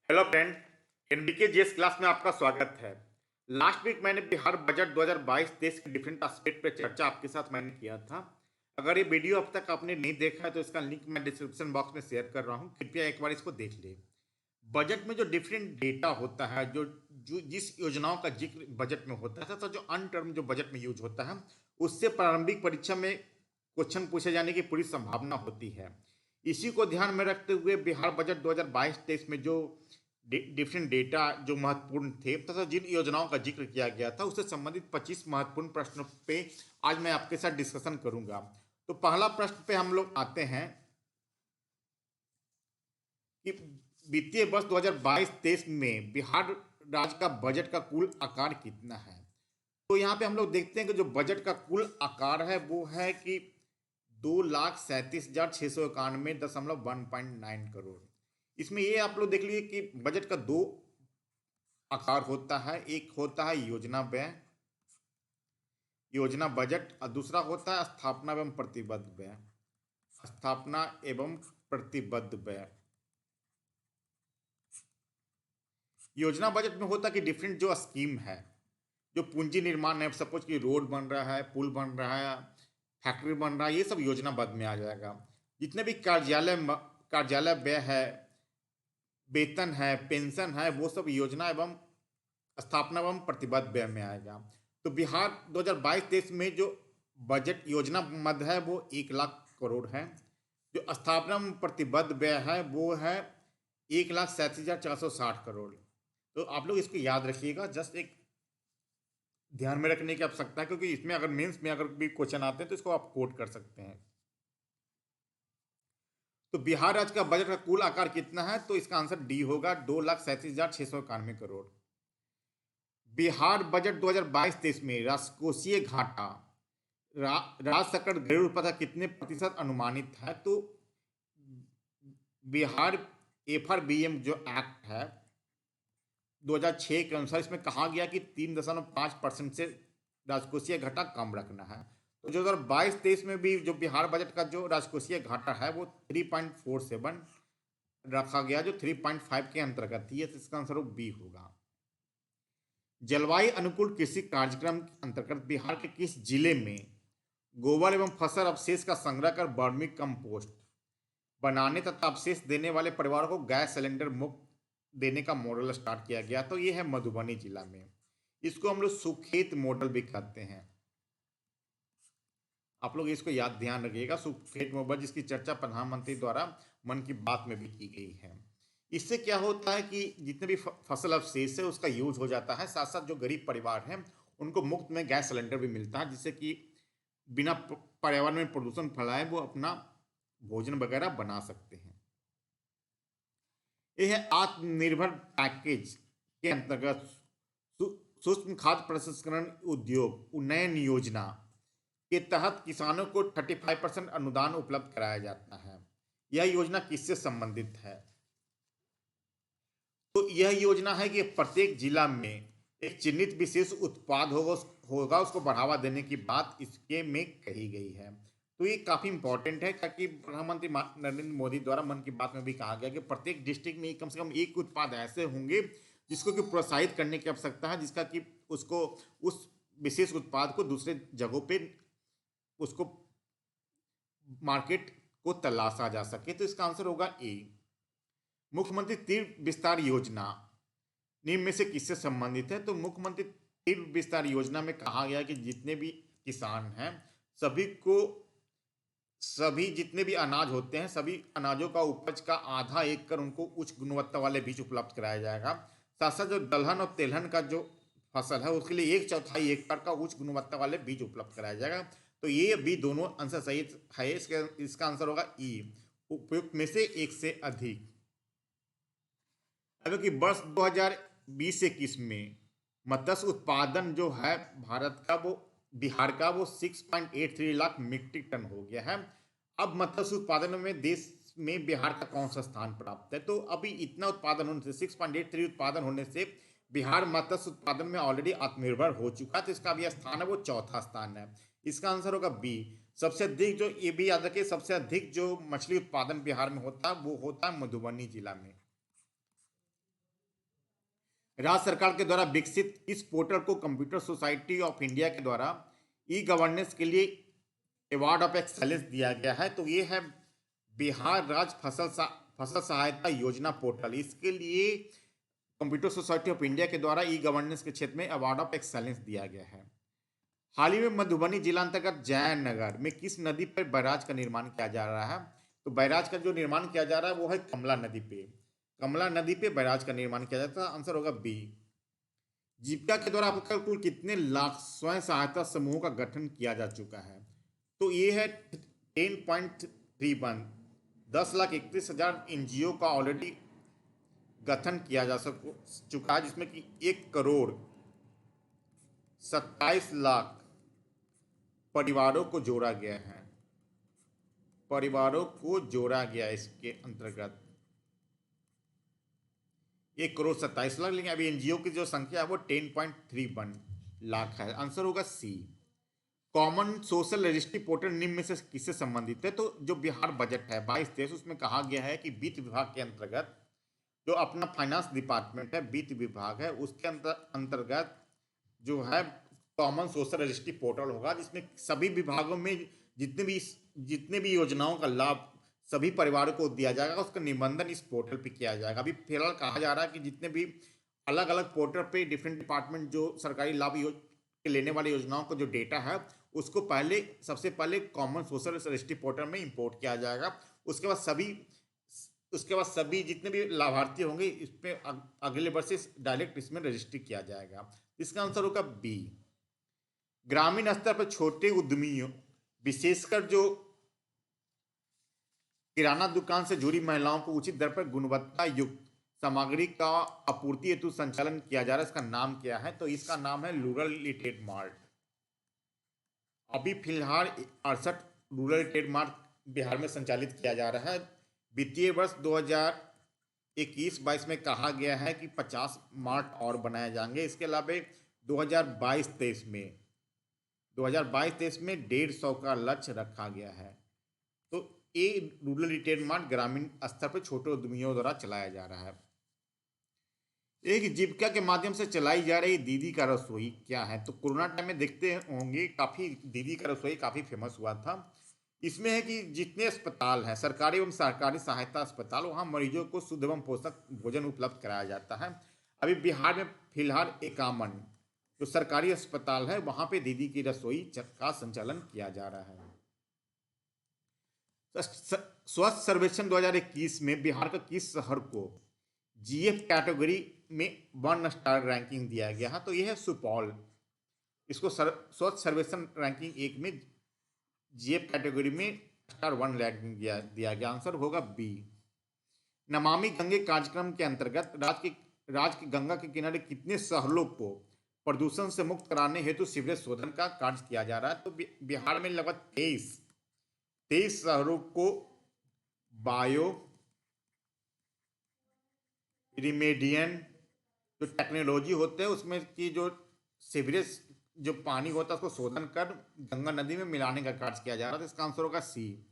Hello friend, NBK GS class में आपका स्वागत है। लास्ट वीक मैंने बिहार बजट 2022-23 के डिफरेंट एस्पेक्ट पे चर्चा आपके साथ मैंने किया था। अगर ये वीडियो अब तक आपने नहीं देखा है तो इसका लिंक मैं डिस्क्रिप्शन बॉक्स में शेयर कर रहा हूँ, कृपया एक बार इसको देख ले। बजट में जो डिफरेंट डेटा होता है, जो जो जिस योजनाओं का जिक्र बजट में होता है तथा जो अन टर्म जो बजट में यूज होता है, उससे प्रारंभिक परीक्षा में क्वेश्चन पूछे जाने की पूरी संभावना होती है। इसी को ध्यान में रखते हुए बिहार बजट 2022-23 में जो डिफरेंट डेटा जो महत्वपूर्ण थे तथा जिन योजनाओं का जिक्र किया गया था उससे संबंधित 25 महत्वपूर्ण प्रश्नों पे आज मैं आपके साथ डिस्कशन करूंगा। तो पहला प्रश्न पे हम लोग आते हैं कि वित्तीय वर्ष 2022-23 में बिहार राज्य का बजट का कुल आकार कितना है। तो यहाँ पे हम लोग देखते हैं कि जो बजट का कुल आकार है वो है कि 2,37,691.19 करोड़। इसमें ये आप लोग देख लीजिए कि बजट का दो आकार होता है, एक होता है योजना व्यय, योजना बजट, और दूसरा होता है स्थापना एवं प्रतिबद्ध व्यय, स्थापना एवं प्रतिबद्ध व्यय। योजना बजट में होता है कि डिफरेंट जो स्कीम है, जो पूंजी निर्माण है, सपोज कि रोड बन रहा है, पुल बन रहा है, फैक्ट्री बन रहा है, ये सब योजना बद में आ जाएगा। जितने भी कार्यालय व्यय है, वेतन है, पेंशन है, वो सब योजना एवं स्थापना एवं प्रतिबद्ध व्यय में आएगा। तो बिहार 2022-23 में जो बजट योजना मद है वो 1 लाख करोड़ है। जो स्थापना एवं प्रतिबद्ध व्यय है वो है 1,37,460 करोड़। तो आप लोग इसको याद रखिएगा, जस्ट एक ध्यान में रखने की आवश्यकता है, क्योंकि इसमें अगर मेंस में अगर भी क्वेश्चन आते हैं तो इसको आप कोट कर सकते हैं। तो बिहार राज्य का बजट का कुल आकार कितना है, तो इसका आंसर डी होगा, 2,37,691 करोड़। बिहार बजट 2022-23 में राजकोषीय घाटा राज्य सकल घरेलू उत्पाद कितने प्रतिशत अनुमानित है। तो बिहार एफआरबीएम जो एक्ट है 2006 के अनुसार इसमें कहा गया कि 3.5% से राजकोषीय घाटा कम रखना है। तो 2022-23 में भी जो बिहार बजट का जो राजकोषीय घाटा है वो 3.47 रखा गया, जो 3.5 के अंतर्गत थी। तो इसका आंसर बी होगा। जलवायु अनुकूल कृषि कार्यक्रम के अंतर्गत बिहार के किस जिले में गोबर एवं फसल अवशेष का संग्रह कर वर्मी कंपोस्ट बनाने तथा अवशेष देने वाले परिवारों को गैस सिलेंडर मुक्त देने का मॉडल स्टार्ट किया गया। तो ये है मधुबनी जिला में। इसको हम लोग सुखेत मॉडल भी कहते हैं। आप लोग इसको याद ध्यान रखिएगा, सुखेत मॉडल, जिसकी चर्चा प्रधानमंत्री द्वारा मन की बात में भी की गई है। इससे क्या होता है कि जितने भी फसल अवशेष है उसका यूज हो जाता है, साथ साथ जो गरीब परिवार हैं उनको मुफ्त में गैस सिलेंडर भी मिलता है, जिससे कि बिना पर्यावरण में प्रदूषण फैलाए वो अपना भोजन वगैरह बना सकते हैं। यह है आत्मनिर्भर पैकेज के अंतर्गत सूक्ष्म खाद्य प्रसंस्करण उद्योग उन्नयन योजना के तहत किसानों को 35% अनुदान उपलब्ध कराया जाता है। यह योजना किससे संबंधित है। तो यह योजना है कि प्रत्येक जिला में एक चिन्हित विशेष उत्पाद होगा, उसको बढ़ावा देने की बात इसके में कही गई है। तो ये काफी इंपॉर्टेंट है, ताकि प्रधानमंत्री नरेंद्र मोदी द्वारा मन की बात में भी कहा गया कि प्रत्येक डिस्ट्रिक्ट में कम से कम एक उत्पाद ऐसे होंगे जिसको कि प्रोत्साहित करने की आवश्यकता है, जिसका कि उसको उस विशेष उत्पाद को दूसरे जगहों पे उसको मार्केट को तलाशा जा सके। तो इसका आंसर होगा ए। मुख्यमंत्री तीर्थ विस्तार योजना निम्न में से किससे संबंधित है। तो मुख्यमंत्री तीर्थ विस्तार योजना में कहा गया कि जितने भी किसान हैं सभी जितने भी अनाज होते हैं, सभी अनाजों का उपज का आधा एकड़ उनको उच्च गुणवत्ता वाले बीज उपलब्ध कराया जाएगा। साथ साथ जो दलहन और तेलहन का जो फसल है उसके लिए 1/4 एकड़ का उच्च गुणवत्ता वाले बीज उपलब्ध कराया जाएगा। तो ये भी दोनों आंसर सही है। इसका आंसर होगा ई, उपयुक्त में से एक से अधिक। अगर कि वर्ष 2020-21 में मत्स्य उत्पादन जो है भारत का, वो बिहार का, वो 6.83 लाख मीट्रिक टन हो गया है। अब मत्स्य उत्पादन में देश में बिहार का कौन सा स्थान प्राप्त है। तो अभी इतना उत्पादन होने से, 6.83 उत्पादन होने से बिहार मत्स्य उत्पादन में ऑलरेडी आत्मनिर्भर हो चुका है। तो इसका भी स्थान है वो चौथा स्थान है। इसका आंसर होगा बी। सबसे अधिक जो, ये भी याद रखिए, सबसे अधिक जो मछली उत्पादन बिहार में होता है वो होता है मधुबनी जिला में। राज्य सरकार के द्वारा विकसित इस पोर्टल को कंप्यूटर सोसाइटी ऑफ इंडिया के द्वारा ई गवर्नेंस के लिए अवार्ड ऑफ एक्सेलेंस दिया गया है। तो ये है बिहार राज्य फसल सहायता योजना पोर्टल। इसके लिए कंप्यूटर सोसाइटी ऑफ इंडिया के द्वारा ई गवर्नेंस के क्षेत्र में अवार्ड ऑफ एक्सेलेंस दिया गया है। हाल ही में मधुबनी जिला अंतर्गत जयनगर में किस नदी पर बैराज का निर्माण किया जा रहा है? तो बैराज का जो निर्माण किया जा रहा है वो है कमला नदी पे। कमला नदी पे बैराज का निर्माण किया जाता है। आंसर होगा बी। जीविका के द्वारा आपका कुल कितने लाख स्वयं सहायता समूहों का गठन किया जा चुका है? तो ये है 10.31। 10,31,000 एनजीओ का ऑलरेडी गठन किया जा चुका है, जिसमें कि 1,27,00,000 परिवारों को जोड़ा गया है। परिवारों को जोड़ा गया इसके अंतर्गत 1,27,00,000, लेकिन अभी एनजीओ की जो संख्या है वो 10.31 लाख है। आंसर होगा सी। कॉमन सोशल रजिस्ट्री पोर्टल निम्न में से किससे संबंधित है? तो जो बिहार बजट है 22-23, उसमें कहा गया है कि वित्त विभाग के अंतर्गत जो अपना फाइनेंस डिपार्टमेंट है, वित्त विभाग है, उसके अंतर्गत जो है कॉमन सोशल रजिस्ट्री पोर्टल होगा, जिसमें सभी विभागों में जितने भी योजनाओं का लाभ सभी परिवारों को दिया जाएगा, उसका निबंधन इस पोर्टल पे किया जाएगा। अभी फिलहाल कहा जा रहा है कि जितने भी अलग अलग पोर्टल पे डिफरेंट डिपार्टमेंट जो सरकारी लाभ लेने वाली योजनाओं का जो डेटा है उसको सबसे पहले कॉमन सोशल रजिस्ट्री पोर्टल में इंपोर्ट किया जाएगा। उसके बाद सभी जितने भी लाभार्थी होंगे इस पे अगले वर्ष से डायरेक्ट इसमें रजिस्ट्री किया जाएगा। इसका आंसर होगा बी। ग्रामीण स्तर पर छोटे उद्यमियों, विशेषकर जो किराना दुकान से जुड़ी महिलाओं को उचित दर पर गुणवत्ता युक्त सामग्री का आपूर्ति हेतु संचालन किया जा रहा है। इसका नाम क्या है? तो इसका नाम है रूरल ट्रेड मार्ट। अभी फिलहाल 68 रूरल ट्रेड मार्ट बिहार में संचालित किया जा रहा है। वित्तीय वर्ष 2021-22 में कहा गया है कि 50 मार्ट और बनाए जाएंगे। इसके अलावा 2022-23 में 150 का लक्ष्य रखा गया है। तो ये रूरल रिटेल मार्ट ग्रामीण स्तर पर छोटे उद्यमियों द्वारा चलाया जा रहा है। एक जीविका के माध्यम से चलाई जा रही दीदी का रसोई क्या है? तो कोरोना टाइम में देखते होंगे काफी दीदी का रसोई काफी फेमस हुआ था। इसमें है कि जितने अस्पताल हैं, सरकारी एवं सरकारी सहायता अस्पताल, वहाँ मरीजों को शुद्ध एवं पोषक भोजन उपलब्ध कराया जाता है। अभी बिहार में फिलहाल 51 जो सरकारी अस्पताल है वहाँ पे दीदी की रसोई का संचालन किया जा रहा है। स्वच्छ सर्वेक्षण 2021 में बिहार का किस शहर को जीएफ कैटेगरी में 1 स्टार रैंकिंग दिया गया है? तो यह है सुपौल। इसको स्वच्छ सर्वेक्षण रैंकिंग 1 में जीएफ कैटेगरी में स्टार 1 रैंकिंग दिया गया। आंसर होगा बी। नमामि गंगे कार्यक्रम के अंतर्गत राज्य की गंगा के किनारे कितने शहरों को प्रदूषण से मुक्त कराने हेतु सीवरेज शोधन का कार्य किया जा रहा है? तो बिहार में लगभग 23 शहरों को बायो रिमेडियन जो टेक्नोलॉजी होते हैं उसमें की जो सीवरेज जो पानी होता है उसको शोधन कर गंगा नदी में मिलाने का कार्य किया जा रहा है। तो इसका आंसर होगा सी।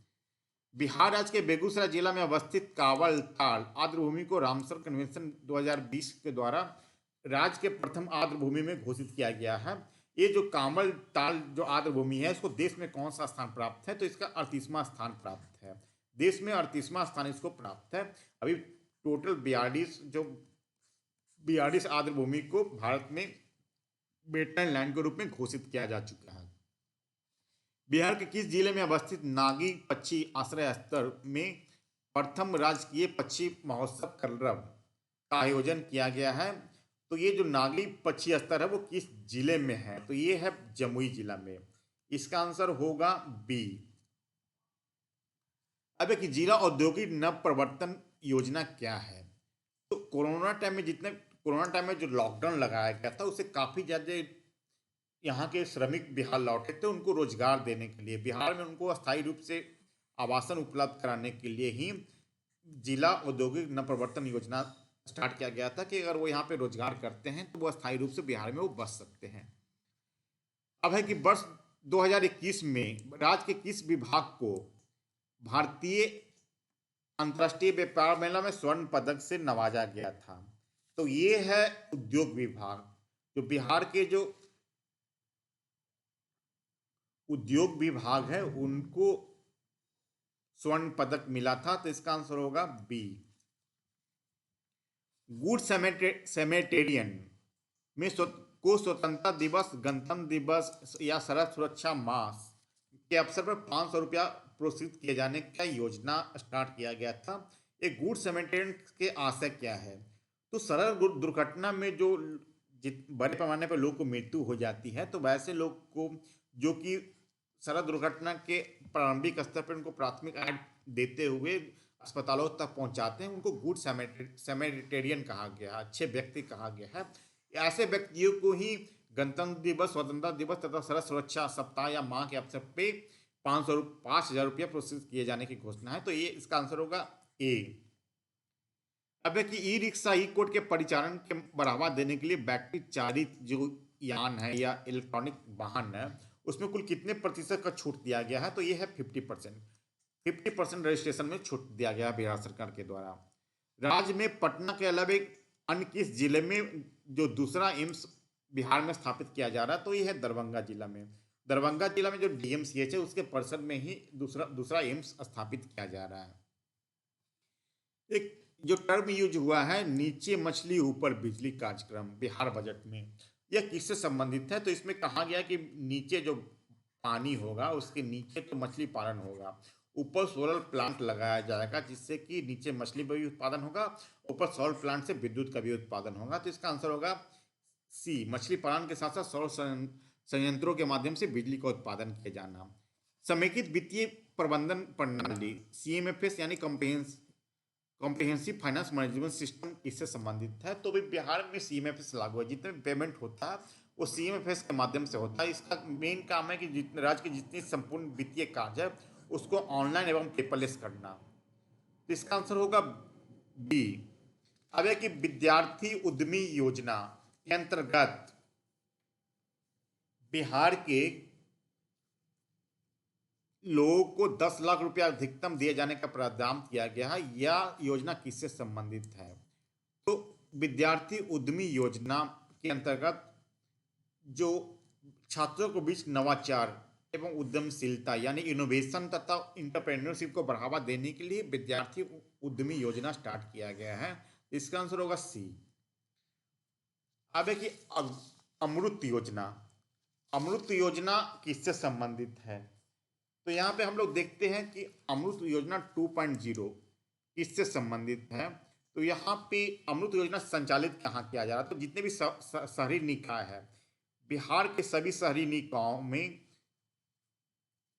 बिहार राज्य के बेगूसराय जिला में अवस्थित कावल ताल आर्द्रभूमि को रामसर कन्वेंशन 2020 के द्वारा राज्य के प्रथम आर्द्रभूमि में घोषित किया गया है। ये जो कामल ताल जो आर्द्रभूमि है इसको देश में कौन सा स्थान प्राप्त है? तो इसका 38वां स्थान प्राप्त है। देश में 38वां स्थान इसको प्राप्त है। अभी टोटल 42 आर्द्रभूमि को भारत में वेटलैंड लैंड के रूप में घोषित किया जा चुका है। बिहार के किस जिले में अवस्थित नागी पक्षी आश्रय स्थल में प्रथम राजकीय पक्षी महोत्सव कलरव का आयोजन किया गया है? तो ये जो नागी पक्षी स्तर है वो किस जिले में है? तो ये है जमुई जिला में। इसका आंसर होगा बी। अब एक जिला औद्योगिक नव प्रवर्तन योजना क्या है? तो कोरोना टाइम में जो लॉकडाउन लगाया गया था उससे काफी ज्यादा यहाँ के श्रमिक बिहार लौटे थे। उनको रोजगार देने के लिए बिहार में उनको अस्थायी रूप से आवासन उपलब्ध कराने के लिए ही जिला औद्योगिक नव प्रवर्तन योजना स्टार्ट किया गया था कि अगर वो यहाँ पे रोजगार करते हैं तो वो अस्थायी रूप से बिहार में वो बस सकते हैं। अब है कि वर्ष 2021 में राज्य के किस विभाग को भारतीय अंतर्राष्ट्रीय व्यापार मेला में स्वर्ण पदक से नवाजा गया था? तो ये है उद्योग विभाग। जो बिहार के जो उद्योग विभाग है उनको स्वर्ण पदक मिला था, तो इसका आंसर होगा बी। गुड सेमेटेरियन में को स्वतंत्रता दिवस, गणतंत्र दिवस या सड़क सुरक्षा माह के अवसर पर 500 रुपया प्रोत्साहित किए जाने का योजना स्टार्ट किया गया था। एक गुड सेमेटेरियन के आशय क्या है? तो सड़क दुर्घटना में जो बड़े पैमाने पर लोग को मृत्यु हो जाती है, तो वैसे लोग को जो कि सड़क दुर्घटना के प्रारंभिक स्तर पर उनको प्राथमिक एड देते हुए अस्पतालों तक पहुंचाते हैं, उनको गुड सेमेटेरियन कहा गया, अच्छे व्यक्ति कहा गया है। ऐसे व्यक्तियों को ही गणतंत्र दिवस, स्वतंत्रता दिवस तथा सड़क सुरक्षा सप्ताह या माह के अवसर पे 5,000 रुपया प्रोत्साहित किए जाने की घोषणा है। तो ये इसका आंसर होगा ए। अब है कि ई रिक्शा, ई कोड के परिचालन के बढ़ावा देने के लिए बैटरी चालित जो यान है या इलेक्ट्रॉनिक वाहन है उसमें कुल कितने प्रतिशत का छूट दिया गया है? तो ये है 50%। 50% रजिस्ट्रेशन में छूट दिया गया बिहार सरकार के द्वारा। राज्य में पटना के अलावा अन्य किस जिले में जो दूसरा एम्स बिहार में स्थापित किया जा रहा है? तो ये है दरभंगा जिला में। दरभंगा जिला में जो डीएमसीएच है उसके परिसर में ही दूसरा एम्स स्थापित किया जा रहा है। एक जो टर्म यूज हुआ है नीचे मछली ऊपर बिजली कार्यक्रम बिहार बजट में, यह किससे संबंधित है? तो इसमें कहा गया कि नीचे जो पानी होगा उसके नीचे तो मछली पालन होगा, ऊपर सोलर प्लांट लगाया जाएगा जिससे कि नीचे मछली का भी उत्पादन होगा, ऊपर सौर प्लांट से विद्युत का भी उत्पादन होगा। तो इसका आंसर होगा सी, मछली पालन के साथ साथ सौर संयंत्रों के माध्यम से बिजली का उत्पादन किया जाना। समेकित वित्तीय प्रबंधन प्रणाली CMFS यानी कॉम्प्रिहेंसिव फाइनेंस मैनेजमेंट सिस्टम किससे संबंधित है? तो भी बिहार में CMFS लागू है। जितने पेमेंट होता है वो CMFS के माध्यम से होता है। इसका मेन काम है कि राज्य की जितनी संपूर्ण वित्तीय कार्य है उसको ऑनलाइन एवं पेपरलेस करना। तो इसका आंसर होगा बी। अब है कि विद्यार्थी उद्यमी योजना के अंतर्गत बिहार के लोगों को 10 लाख रुपया अधिकतम दिए जाने का प्रावधान किया गया है। यह योजना किससे संबंधित है? तो विद्यार्थी उद्यमी योजना के अंतर्गत जो छात्रों को बीच नवाचार एवं उद्यमशीलता यानी इनोवेशन तथा इंटरप्रेन्योरशिप को बढ़ावा देने के लिए विद्यार्थी उद्यमी योजना स्टार्ट किया गया है। इसका आंसर होगा सी। अब है कि अमृत योजना, अमृत योजना किससे संबंधित है? तो यहाँ पे हम लोग देखते हैं कि अमृत योजना 2.0 किससे संबंधित है। तो यहाँ पे अमृत योजना संचालित कहाँ किया जा रहा है? तो जितने भी शहरी निकाय है बिहार के सभी शहरी निकायों में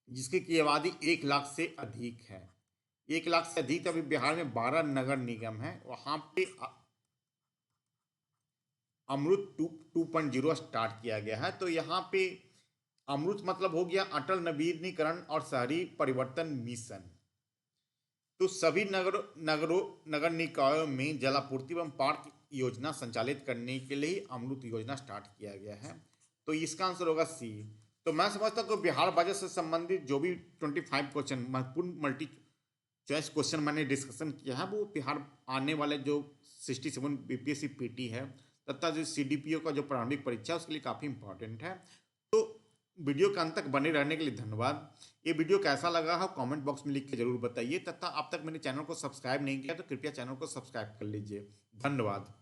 जिसकी की आबादी 1 लाख से अधिक है, 1 लाख से अधिक, अभी बिहार में 12 नगर निगम है, वहां पे अमृत 2.0 स्टार्ट किया गया है। तो यहाँ पे अमृत मतलब हो गया अटल नवीनीकरण और शहरी परिवर्तन मिशन। तो सभी नगर निकायों में जलापूर्ति एवं पार्क योजना संचालित करने के लिए अमृत योजना स्टार्ट किया गया है। तो इसका आंसर होगा सी। तो मैं समझता हूँ कि बिहार बजट से संबंधित जो भी 25 क्वेश्चन महत्वपूर्ण मल्टी चॉइस क्वेश्चन मैंने डिस्कशन किया है वो बिहार आने वाले जो 67 BPSC PT है तथा जो CDPO का जो प्रारंभिक परीक्षा है उसके लिए काफ़ी इंपॉर्टेंट है। तो वीडियो के अंत तक बने रहने के लिए धन्यवाद। ये वीडियो कैसा लगा है कमेंट बॉक्स में लिख के जरूर बताइए तथा अब तक मेरे चैनल को सब्सक्राइब नहीं किया तो कृपया चैनल को सब्सक्राइब कर लीजिए। धन्यवाद।